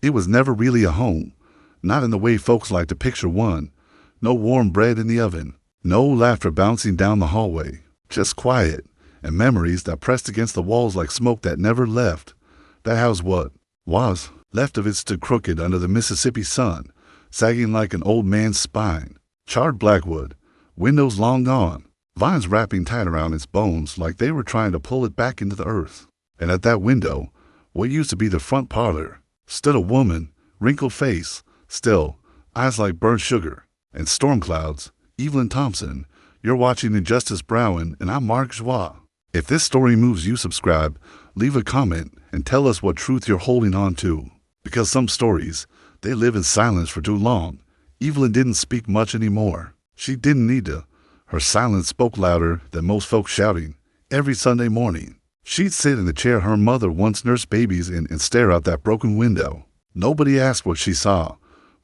It was never really a home, not in the way folks like to picture one. No warm bread in the oven, no laughter bouncing down the hallway, just quiet and memories that pressed against the walls like smoke that never left. That house what was left of it stood crooked under the Mississippi sun, sagging like an old man's spine. Charred blackwood, windows long gone, vines wrapping tight around its bones like they were trying to pull it back into the earth. And at that window, what used to be the front parlor, stood a woman, wrinkled face, still, eyes like burnt sugar, and storm clouds. Evelyn Thompson, you're watching Injustice Browen, and I'm Mark Joie. If this story moves you, subscribe, leave a comment, and tell us what truth you're holding on to. Because some stories, they live in silence for too long. Evelyn didn't speak much anymore. She didn't need to. Her silence spoke louder than most folks shouting. Every Sunday morning, she'd sit in the chair her mother once nursed babies in and stare out that broken window. Nobody asked what she saw,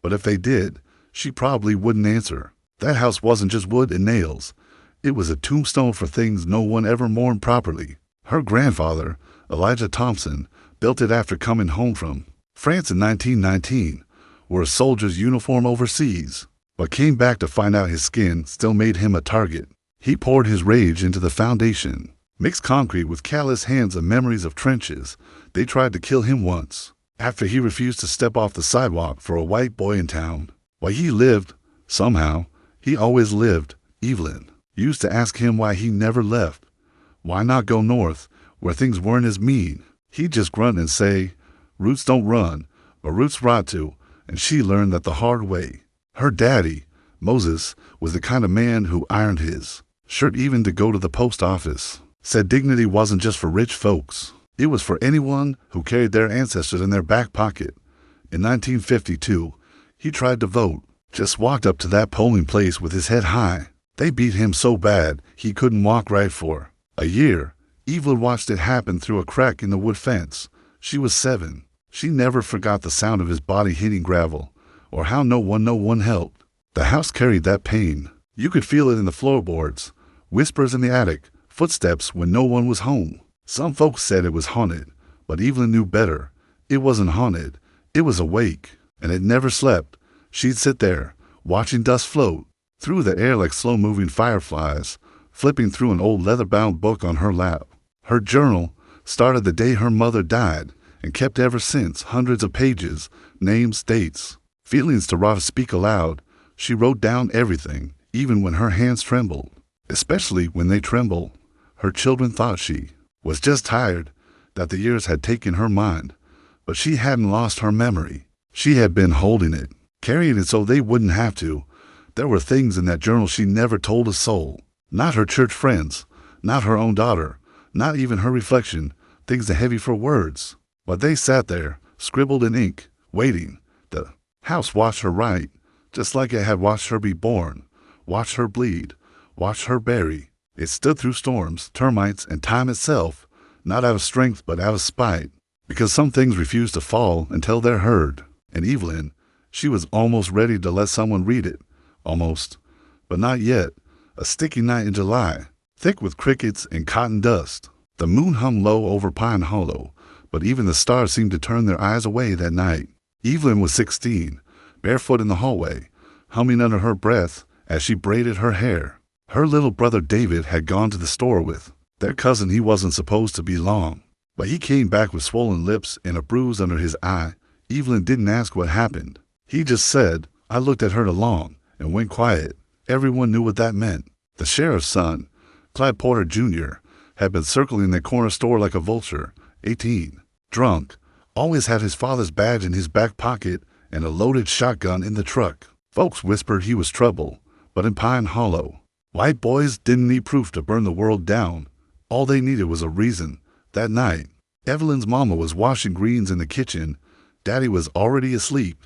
but if they did, she probably wouldn't answer. That house wasn't just wood and nails. It was a tombstone for things no one ever mourned properly. Her grandfather, Elijah Thompson, built it after coming home from France in 1919, wore a soldier's uniform overseas, but came back to find out his skin still made him a target. He poured his rage into the foundation, mixed concrete with callous hands and memories of trenches. They tried to kill him once, after he refused to step off the sidewalk for a white boy in town. Why he lived, somehow, he always lived. Evelyn used to ask him why he never left. Why not go north, where things weren't as mean? He'd just grunt and say, roots don't run, but roots rot to, and she learned that the hard way. Her daddy, Moses, was the kind of man who ironed his shirt even to go to the post office. Said dignity wasn't just for rich folks. It was for anyone who carried their ancestors in their back pocket. In 1952, he tried to vote, just walked up to that polling place with his head high. They beat him so bad he couldn't walk right for a year. Evelyn watched it happen through a crack in the wood fence. She was 7. She never forgot the sound of his body hitting gravel, or how no one helped. The house carried that pain. You could feel it in the floorboards, whispers in the attic, footsteps when no one was home. Some folks said it was haunted, but Evelyn knew better. It wasn't haunted. It was awake, and it never slept. She'd sit there, watching dust float through the air like slow-moving fireflies, flipping through an old leather-bound book on her lap. Her journal started the day her mother died and kept ever since, hundreds of pages, names, dates, feelings to raw to speak aloud. She wrote down everything, even when her hands trembled, especially when they trembled. Her children thought she was just tired, that the years had taken her mind, but she hadn't lost her memory. She had been holding it, carrying it so they wouldn't have to. There were things in that journal she never told a soul. Not her church friends, not her own daughter, not even her reflection, things too heavy for words. But they sat there, scribbled in ink, waiting. The house watched her write, just like it had watched her be born, watched her bleed, watched her bury. It stood through storms, termites, and time itself, not out of strength but out of spite, because some things refuse to fall until they're heard. And Evelyn, she was almost ready to let someone read it. Almost. But not yet. A sticky night in July, thick with crickets and cotton dust. The moon hung low over Pine Hollow, but even the stars seemed to turn their eyes away that night. Evelyn was 16, barefoot in the hallway, humming under her breath as she braided her hair. Her little brother David had gone to the store with their cousin. He wasn't supposed to be long, but he came back with swollen lips and a bruise under his eye. Evelyn didn't ask what happened. He just said, I looked at her along and went quiet. Everyone knew what that meant. The sheriff's son, Clyde Porter Jr., had been circling the corner store like a vulture, 18, drunk, always had his father's badge in his back pocket and a loaded shotgun in the truck. Folks whispered he was trouble, but in Pine Hollow, white boys didn't need proof to burn the world down. All they needed was a reason. That night, Evelyn's mama was washing greens in the kitchen. Daddy was already asleep.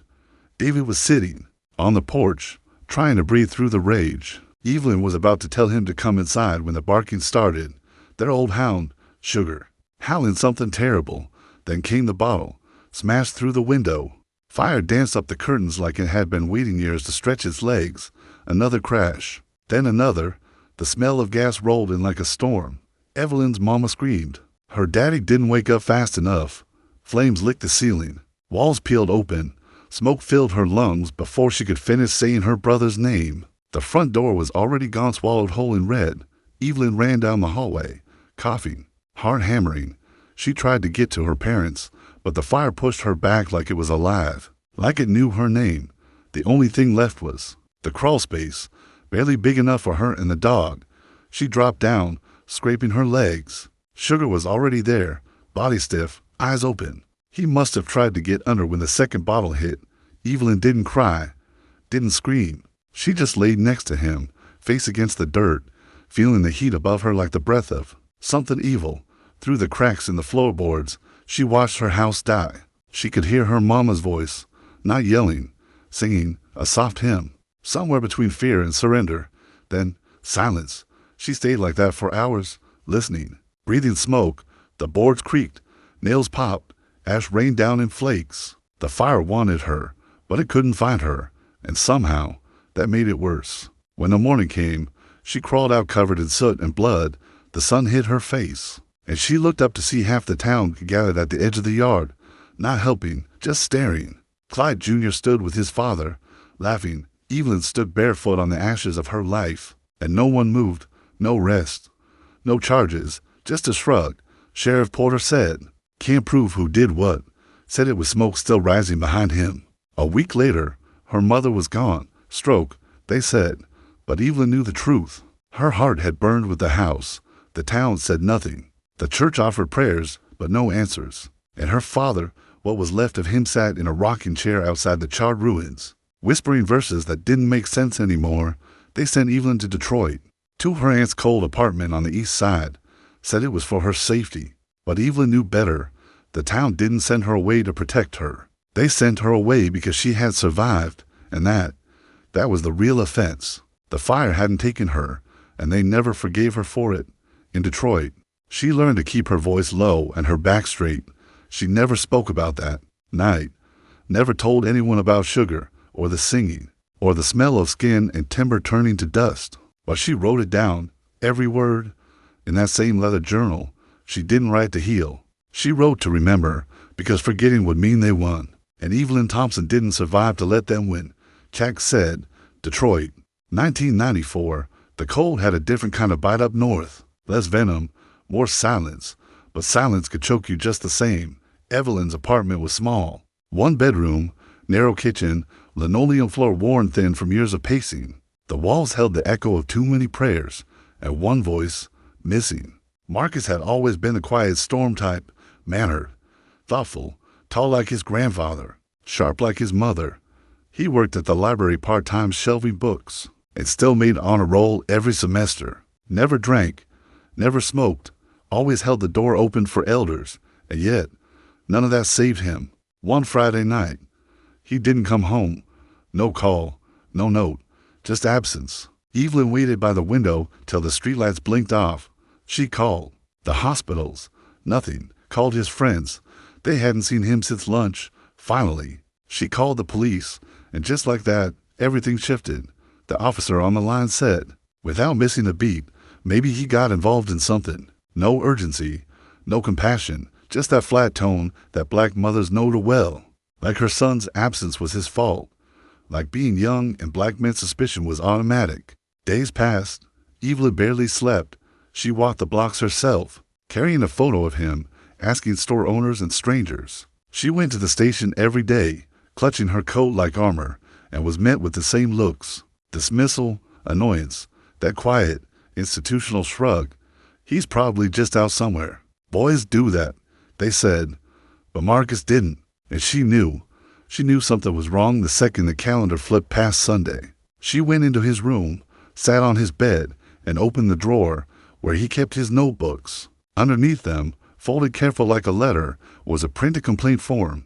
David was sitting on the porch, trying to breathe through the rage. Evelyn was about to tell him to come inside when the barking started. Their old hound, Sugar, howling something terrible. Then came the bottle, smashed through the window. Fire danced up the curtains like it had been waiting years to stretch its legs. Another crash, then another. The smell of gas rolled in like a storm. Evelyn's mama screamed. Her daddy didn't wake up fast enough. Flames licked the ceiling. Walls peeled open. Smoke filled her lungs before she could finish saying her brother's name. The front door was already gone swallowed whole in red. Evelyn ran down the hallway, coughing, heart hammering. She tried to get to her parents, but the fire pushed her back like it was alive, like it knew her name. The only thing left was the crawl space, barely big enough for her and the dog. She dropped down, scraping her legs. Sugar was already there, body stiff, eyes open. He must have tried to get under when the second bottle hit. Evelyn didn't cry, didn't scream. She just laid next to him, face against the dirt, feeling the heat above her like the breath of something evil. Through the cracks in the floorboards, she watched her house die. She could hear her mama's voice, not yelling, singing a soft hymn, somewhere between fear and surrender. Then silence. She stayed like that for hours, listening, breathing smoke. The boards creaked, nails popped, ash rained down in flakes. The fire wanted her, but it couldn't find her, and somehow that made it worse. When the morning came, she crawled out covered in soot and blood. The sun hit her face, and she looked up to see half the town gathered at the edge of the yard, not helping, just staring. Clyde Jr. stood with his father, laughing. Evelyn stood barefoot on the ashes of her life, and no one moved, no rest, no charges, just a shrug. Sheriff Porter said, "Can't prove who did what," said it with smoke still rising behind him. A week later, her mother was gone. Stroke, they said, but Evelyn knew the truth. Her heart had burned with the house. The town said nothing. The church offered prayers, but no answers. And her father, what was left of him, sat in a rocking chair outside the charred ruins, whispering verses that didn't make sense anymore. They sent Evelyn to Detroit, to her aunt's cold apartment on the east side, said it was for her safety. But Evelyn knew better. The town didn't send her away to protect her. They sent her away because she had survived, and that was the real offense. The fire hadn't taken her, and they never forgave her for it. In Detroit, she learned to keep her voice low and her back straight. She never spoke about that night, never told anyone about Sugar, or the singing, or the smell of skin and timber turning to dust. But she wrote it down, every word, in that same leather journal. She didn't write to heal. She wrote to remember, because forgetting would mean they won. And Evelyn Thompson didn't survive to let them win. Jack said, Detroit, 1994, the cold had a different kind of bite up north. Less venom, more silence. But silence could choke you just the same. Evelyn's apartment was small. One bedroom, narrow kitchen, linoleum floor worn thin from years of pacing. The walls held the echo of too many prayers, and one voice missing. Marcus had always been the quiet storm type, mannered, thoughtful, tall like his grandfather, sharp like his mother. He worked at the library part-time shelving books, and still made honor roll every semester. Never drank, never smoked, always held the door open for elders, and yet none of that saved him. One Friday night, he didn't come home. No call, no note, just absence. Evelyn waited by the window till the streetlights blinked off. She called the hospitals. Nothing. Called his friends. They hadn't seen him since lunch. Finally, she called the police, and just like that, everything shifted. The officer on the line said, without missing a beat, maybe he got involved in something. No urgency, no compassion, just that flat tone that black mothers know too well. Like her son's absence was his fault. Like being young and black men's suspicion was automatic. Days passed. Evelyn barely slept. She walked the blocks herself, carrying a photo of him, asking store owners and strangers. She went to the station every day, clutching her coat like armor, and was met with the same looks. Dismissal, annoyance, that quiet, institutional shrug. He's probably just out somewhere. Boys do that, they said. But Marcus didn't, and she knew. She knew something was wrong the second the calendar flipped past Sunday. She went into his room, sat on his bed, and opened the drawer where he kept his notebooks. Underneath them, folded careful like a letter, was a printed complaint form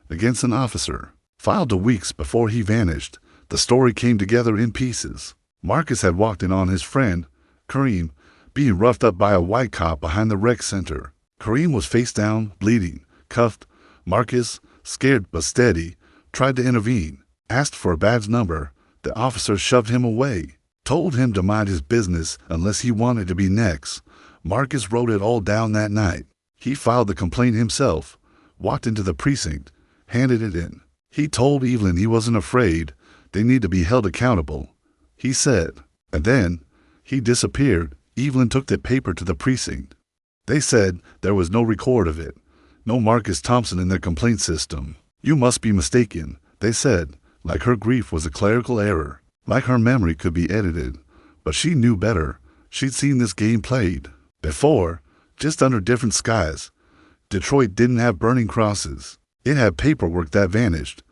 against an officer. Filed 2 weeks before he vanished, the story came together in pieces. Marcus had walked in on his friend, Kareem, being roughed up by a white cop behind the rec center. Kareem was face down, bleeding, cuffed. Marcus, scared but steady, tried to intervene, asked for a badge number. The officer shoved him away, told him to mind his business unless he wanted to be next. Marcus wrote it all down that night. He filed the complaint himself, walked into the precinct, handed it in. He told Evelyn he wasn't afraid. They need to be held accountable, he said. And then he disappeared. Evelyn took the paper to the precinct. They said there was no record of it. No Marcus Thompson in their complaint system. You must be mistaken, they said, like her grief was a clerical error, like her memory could be edited. But she knew better. She'd seen this game played before, just under different skies. Detroit didn't have burning crosses. It had paperwork that vanished,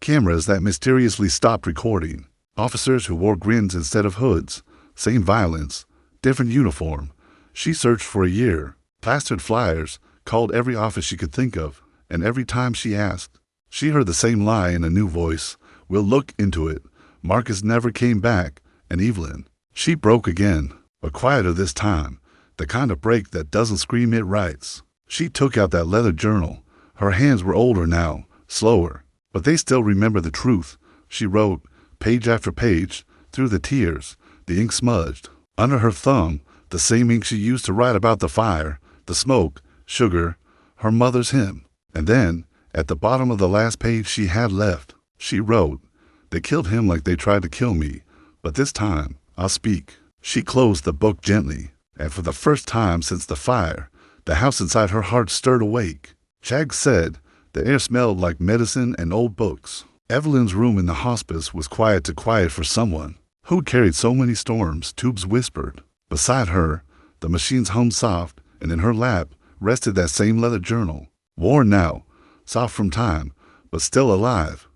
cameras that mysteriously stopped recording, officers who wore grins instead of hoods, same violence, different uniform. She searched for a year, plastered flyers, called every office she could think of, and every time she asked, she heard the same lie in a new voice. We'll look into it. Marcus never came back, and Evelyn. She broke again, but quieter this time, the kind of break that doesn't scream it writes. She took out that leather journal. Her hands were older now, slower, but they still remember the truth. She wrote, page after page, through the tears, the ink smudged. Under her thumb, the same ink she used to write about the fire, the smoke, sugar, her mother's hymn. And then, at the bottom of the last page she had left, she wrote, they killed him like they tried to kill me, but this time, I'll speak. She closed the book gently, and for the first time since the fire, the house inside her heart stirred awake. Chag said the air smelled like medicine and old books. Evelyn's room in the hospice was quiet to quiet for someone who'd carried so many storms, tubes whispered. Beside her, the machines hummed soft, and in her lap rested that same leather journal. Worn now, soft from time, but still alive.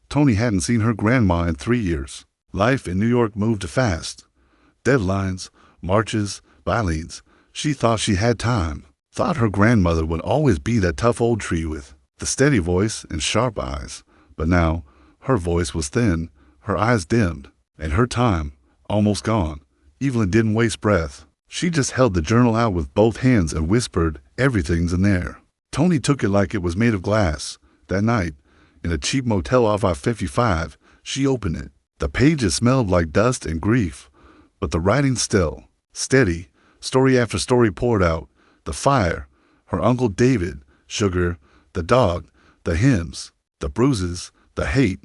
Tony hadn't seen her grandma in 3 years. Life in New York moved fast. Deadlines, marches, filings. She thought she had time. Thought her grandmother would always be that tough old tree with the steady voice and sharp eyes. But now, her voice was thin, her eyes dimmed, and her time almost gone. Evelyn didn't waste breath. She just held the journal out with both hands and whispered, everything's in there. Tony took it like it was made of glass. That night, in a cheap motel off I-55, she opened it. The pages smelled like dust and grief, but the writing still, steady. Story after story poured out. The fire, her Uncle David, sugar, the dog, the hymns, the bruises, the hate,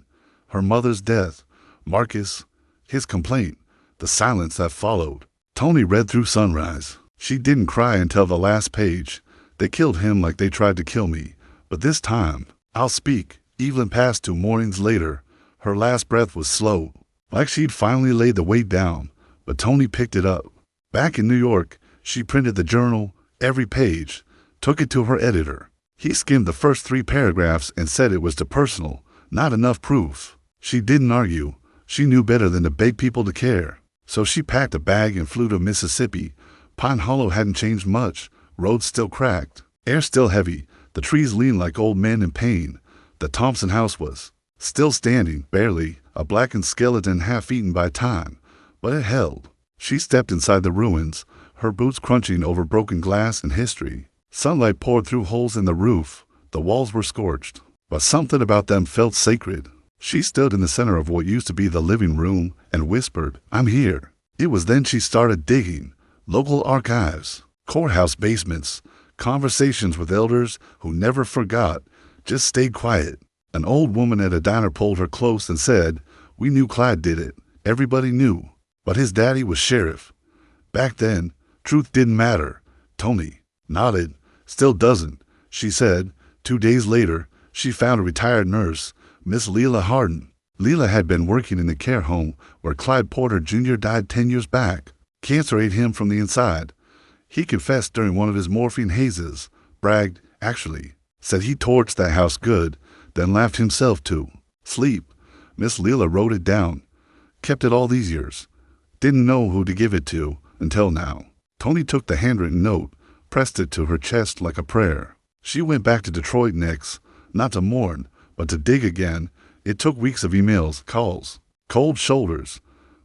her mother's death, Marcus, his complaint, the silence that followed. Tony read through sunrise. She didn't cry until the last page. They killed him like they tried to kill me. But this time, I'll speak. Evelyn passed 2 mornings later. Her last breath was slow, like she'd finally laid the weight down. But Tony picked it up. Back in New York, she printed the journal, every page, took it to her editor. He skimmed the first 3 paragraphs and said it was too personal, not enough proof. She didn't argue. She knew better than to beg people to care. So she packed a bag and flew to Mississippi. Pine Hollow hadn't changed much. Roads still cracked. Air still heavy. The trees leaned like old men in pain. The Thompson house was still standing, barely, a blackened skeleton half-eaten by time. But it held. She stepped inside the ruins, her boots crunching over broken glass and history. Sunlight poured through holes in the roof. The walls were scorched, but something about them felt sacred. She stood in the center of what used to be the living room and whispered, I'm here. It was then she started digging. Local archives, courthouse basements, conversations with elders who never forgot, just stayed quiet. An old woman at a diner pulled her close and said, we knew Clyde did it. Everybody knew. But his daddy was sheriff. Back then, truth didn't matter. Tony nodded. Still doesn't, she said. 2 days later, she found a retired nurse, Miss Leila Harden. Leila had been working in the care home where Clyde Porter Jr. died 10 years back. Cancer ate him from the inside. He confessed during one of his morphine hazes, bragged, actually, said he torched that house good, then laughed himself to sleep. Miss Leila wrote it down, kept it all these years. Didn't know who to give it to until now. Tony took the handwritten note, pressed it to her chest like a prayer. She went back to Detroit next, not to mourn, but to dig again. It took weeks of emails, calls, cold shoulders.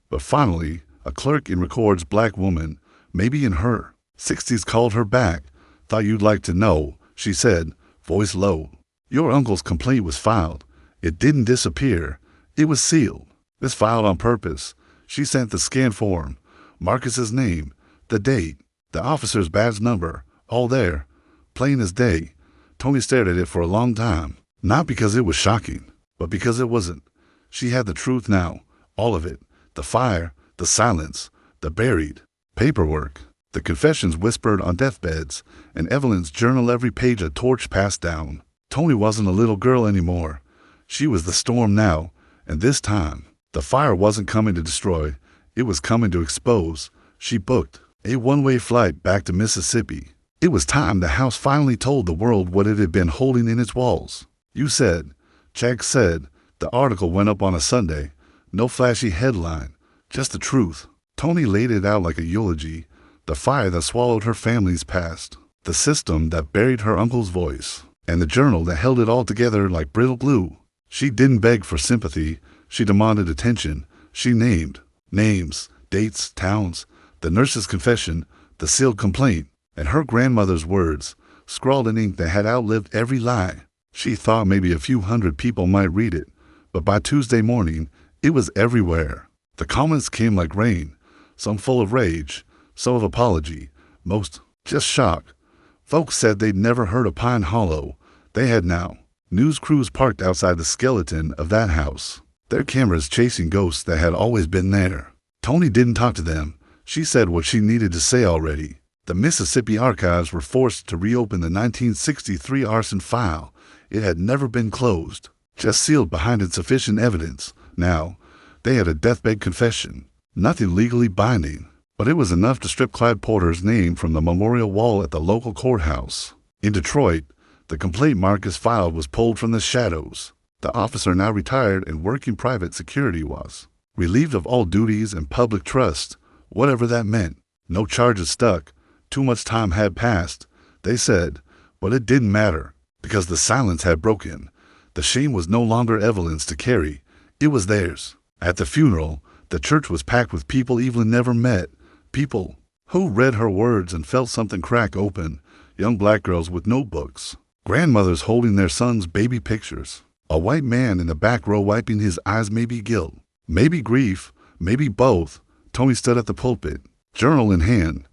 But finally, a clerk in Record's black woman, maybe in her 60s, called her back. Thought you'd like to know, she said, voice low. Your uncle's complaint was filed. It didn't disappear. It was sealed. It's filed on purpose. She sent the scan form, Marcus's name, the date, the officer's badge number, all there, plain as day. Tony stared at it for a long time. Not because it was shocking, but because it wasn't. She had the truth now, all of it. The fire, the silence, the buried paperwork, the confessions whispered on deathbeds, and Evelyn's journal every page a torch passed down. Toni wasn't a little girl anymore. She was the storm now, and this time, the fire wasn't coming to destroy, it was coming to expose. She booked a one-way flight back to Mississippi. It was time the house finally told the world what it had been holding in its walls. You said, Jack said, the article went up on a Sunday. No flashy headline, just the truth. Toni laid it out like a eulogy. The fire that swallowed her family's past, the system that buried her uncle's voice, and the journal that held it all together like brittle glue. She didn't beg for sympathy. She demanded attention. She named names, dates, towns, the nurse's confession, the sealed complaint, and her grandmother's words, scrawled in ink that had outlived every lie. She thought maybe a few hundred people might read it, but by Tuesday morning, it was everywhere. The comments came like rain, some full of rage, some of apology, most just shock. Folks said they'd never heard of Pine Hollow. They had now. News crews parked outside the skeleton of that house, their cameras chasing ghosts that had always been there. Toni didn't talk to them. She said what she needed to say already. The Mississippi archives were forced to reopen the 1963 arson file. It had never been closed, just sealed behind insufficient evidence. Now, they had a deathbed confession. Nothing legally binding, but it was enough to strip Clyde Porter's name from the memorial wall at the local courthouse. In Detroit, the complaint Marcus filed was pulled from the shadows. The officer, now retired and working private security, was relieved of all duties and public trust, whatever that meant. No charges stuck. Too much time had passed, they said, but it didn't matter, because the silence had broken. The shame was no longer Evelyn's to carry. It was theirs. At the funeral, the church was packed with people Evelyn never met, people who read her words and felt something crack open, young black girls with notebooks, grandmothers holding their sons' baby pictures, a white man in the back row wiping his eyes, maybe guilt, maybe grief, maybe both. Toni stood at the pulpit, journal in hand.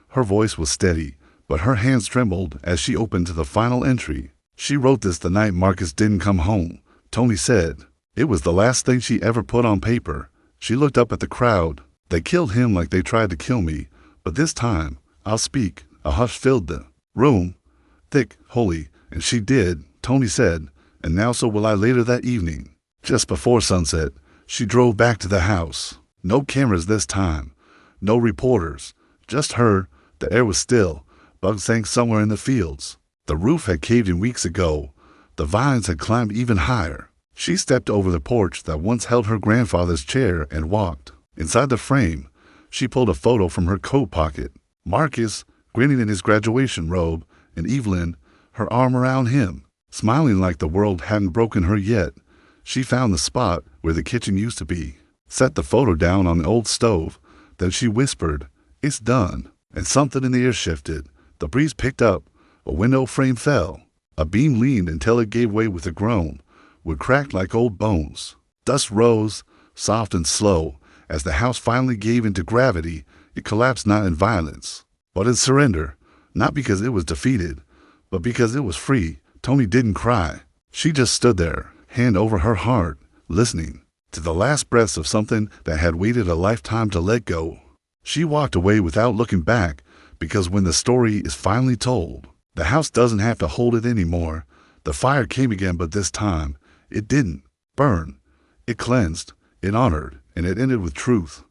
Her voice was steady, but her hands trembled as she opened to the final entry. She wrote this the night Marcus didn't come home. Toni said it was the last thing she ever put on paper. She looked up at the crowd. They killed him like they tried to kill me, but this time I'll speak. A hush filled the room, thick, holy, and she did, Toni said, and now so will I later that evening. Just before sunset, she drove back to the house. No cameras this time, no reporters, just her. The air was still. Bugs sang somewhere in the fields. The roof had caved in weeks ago. The vines had climbed even higher. She stepped over the porch that once held her grandfather's chair and walked. Inside the frame, she pulled a photo from her coat pocket. Marcus, grinning in his graduation robe, and Evelyn, her arm around him, smiling like the world hadn't broken her yet. She found the spot where the kitchen used to be, set the photo down on the old stove. Then she whispered, "It's done." And something in the air shifted. The breeze picked up. A window frame fell. A beam leaned until it gave way with a groan, would crack like old bones. Dust rose, soft and slow. As the house finally gave into gravity, it collapsed not in violence, but in surrender. Not because it was defeated, but because it was free. Toni didn't cry. She just stood there, hand over her heart, listening to the last breaths of something that had waited a lifetime to let go. She walked away without looking back, because when the story is finally told, the house doesn't have to hold it anymore. The fire came again, but this time, it didn't burn. It cleansed, it honored, and it ended with truth.